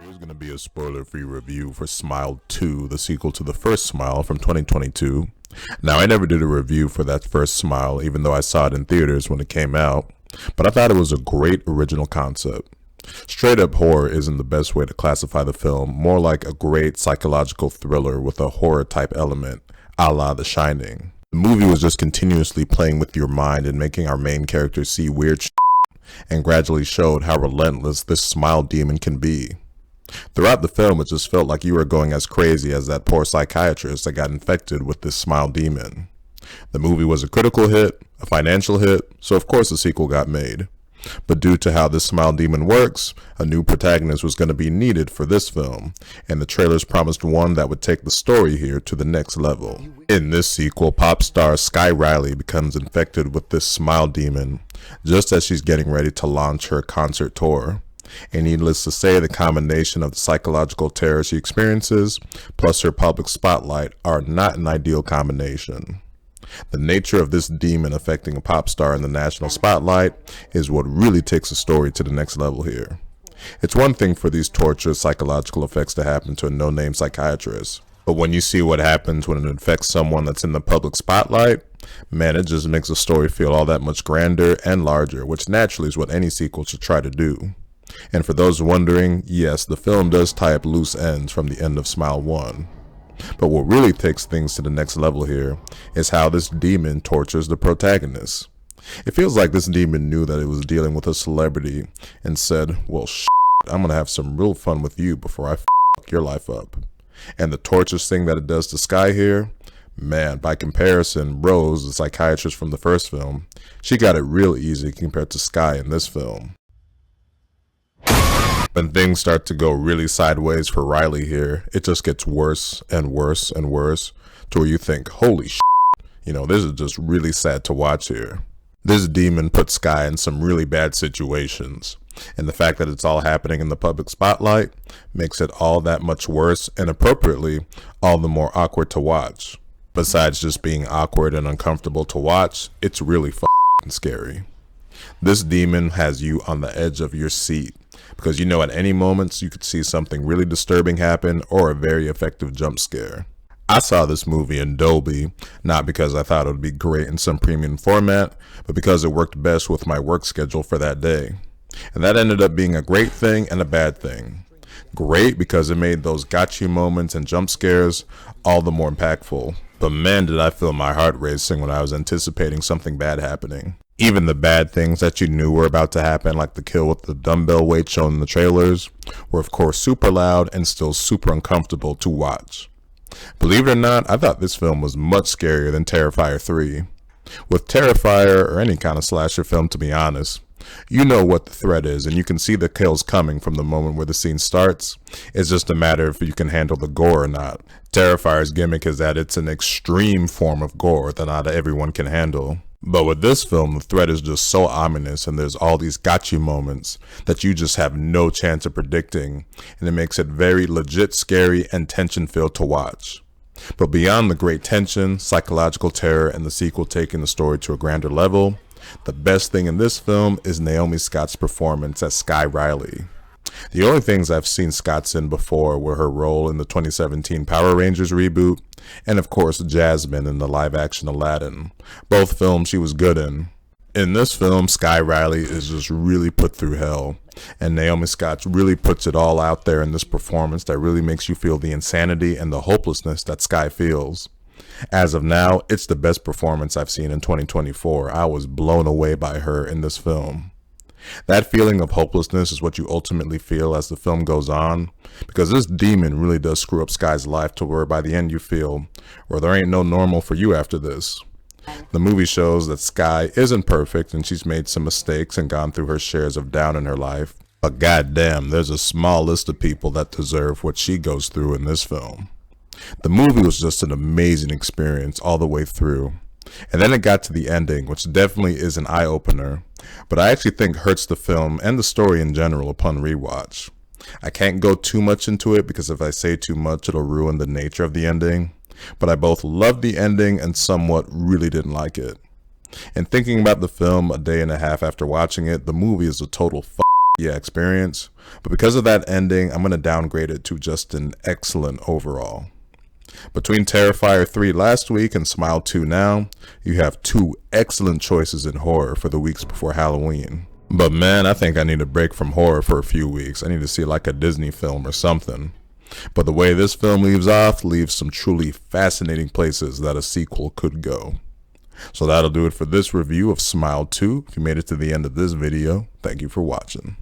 There's going to be a spoiler-free review for Smile 2, the sequel to the first Smile from 2022. Now, I never did a review for that first Smile, even though I saw it in theaters when it came out, but I thought it was a great original concept. Straight-up horror isn't the best way to classify the film, more like a great psychological thriller with a horror-type element, a la The Shining. The movie was just continuously playing with your mind and making our main character see weird and gradually showed how relentless this smile demon can be. Throughout the film, it just felt like you were going as crazy as that poor psychiatrist that got infected with this smile demon. The movie was a critical hit, a financial hit, so of course a sequel got made. But due to how this smile demon works, a new protagonist was going to be needed for this film, and the trailers promised one that would take the story here to the next level. In this sequel, pop star Sky Riley becomes infected with this smile demon just as she's getting ready to launch her concert tour. And needless to say, the combination of the psychological terror she experiences plus her public spotlight are not an ideal combination. The nature of this demon affecting a pop star in the national spotlight is what really takes the story to the next level here. It's one thing for these torturous psychological effects to happen to a no-name psychiatrist, but when you see what happens when it infects someone that's in the public spotlight, man, it just makes the story feel all that much grander and larger, which naturally is what any sequel should try to do. And for those wondering, yes, the film does tie up loose ends from the end of Smile 1. But what really takes things to the next level here is how this demon tortures the protagonist. It feels like this demon knew that it was dealing with a celebrity and said, well, I'm gonna have some real fun with you before I fuck your life up. And the torturous thing that it does to Sky here, man, by comparison, Rose, the psychiatrist from the first film, she got it real easy compared to Sky in this film. When things start to go really sideways for Riley here, it just gets worse and worse and worse to where you think, holy this is just really sad to watch here. This demon puts Sky in some really bad situations, and the fact that it's all happening in the public spotlight makes it all that much worse and appropriately all the more awkward to watch. Besides just being awkward and uncomfortable to watch, it's really fucking scary. This demon has you on the edge of your seat, because at any moments you could see something really disturbing happen or a very effective jump scare. I saw this movie in Dolby, not because I thought it would be great in some premium format, but because it worked best with my work schedule for that day. And that ended up being a great thing and a bad thing. Great because it made those gotcha moments and jump scares all the more impactful. But man, did I feel my heart racing when I was anticipating something bad happening. Even the bad things that you knew were about to happen, like the kill with the dumbbell weight shown in the trailers, were of course super loud and still super uncomfortable to watch. Believe it or not, I thought this film was much scarier than Terrifier 3. With Terrifier, or any kind of slasher film to be honest, you know what the threat is and you can see the kills coming from the moment where the scene starts. It's just a matter if you can handle the gore or not. Terrifier's gimmick is that it's an extreme form of gore that not everyone can handle. But with this film, the threat is just so ominous and there's all these gotcha moments that you just have no chance of predicting, and it makes it very legit scary and tension-filled to watch. But beyond the great tension, psychological terror, and the sequel taking the story to a grander level, the best thing in this film is Naomi Scott's performance as Sky Riley. The only things I've seen Scott's in before were her role in the 2017 Power Rangers reboot, and of course Jasmine in the live-action Aladdin. Both films she was good in. In this film, Sky Riley is just really put through hell, and Naomi Scott really puts it all out there in this performance that really makes you feel the insanity and the hopelessness that Sky feels. As of now, it's the best performance I've seen in 2024. I was blown away by her in this film. That feeling of hopelessness is what you ultimately feel as the film goes on, because this demon really does screw up Sky's life to where by the end you feel, well, there ain't no normal for you after this. The movie shows that Sky isn't perfect and she's made some mistakes and gone through her shares of down in her life, but goddamn, there's a small list of people that deserve what she goes through in this film. The movie was just an amazing experience all the way through. And then it got to the ending, which definitely is an eye-opener, but I actually think hurts the film and the story in general upon rewatch. I can't go too much into it because if I say too much it'll ruin the nature of the ending, but I both loved the ending and somewhat really didn't like it. And thinking about the film a day and a half after watching it, the movie is a total experience, but because of that ending, I'm going to downgrade it to just an excellent overall. Between Terrifier 3 last week and Smile 2 now, you have two excellent choices in horror for the weeks before Halloween. But man, I think I need a break from horror for a few weeks. I need to see like a Disney film or something. But the way this film leaves off leaves some truly fascinating places that a sequel could go. So that'll do it for this review of Smile 2. If you made it to the end of this video, thank you for watching.